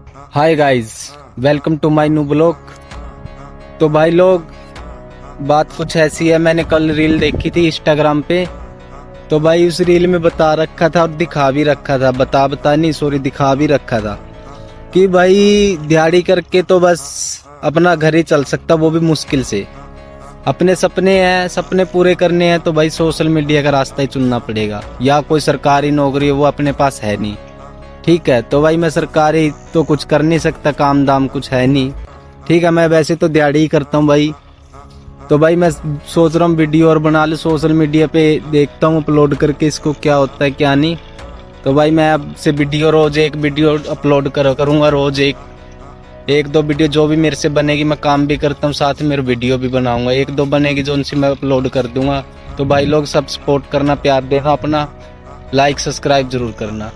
Hi guys, welcome to my new blog. तो भाई लोग, बात कुछ ऐसी है, मैंने कल रील देखी थी इंस्टाग्राम पे। तो भाई उस रील में बता रखा था और दिखा भी रखा था, दिखा भी रखा था कि भाई दिहाड़ी करके तो बस अपना घर ही चल सकता, वो भी मुश्किल से। अपने सपने हैं, सपने पूरे करने हैं तो भाई सोशल मीडिया का रास्ता ही चुनना पड़ेगा, या कोई सरकारी नौकरी है वो अपने पास है नहीं। ठीक है, तो भाई मैं सरकारी तो कुछ कर नहीं सकता, काम दाम कुछ है नहीं। ठीक है, मैं वैसे तो दिहाड़ी ही करता हूँ भाई। तो भाई मैं सोच रहा हूँ वीडियो और बना लूँ, सोशल मीडिया पे देखता हूँ अपलोड करके इसको क्या होता है क्या नहीं। तो भाई मैं अब से वीडियो रोज एक वीडियो अपलोड करूँगा, रोज एक दो वीडियो जो भी मेरे से बनेगी। मैं काम भी करता हूँ साथ में, वीडियो भी बनाऊंगा, एक दो बनेगी जो उनसे मैं अपलोड कर दूंगा। तो भाई लोग सब सपोर्ट करना, प्यार देना, अपना लाइक सब्सक्राइब जरूर करना।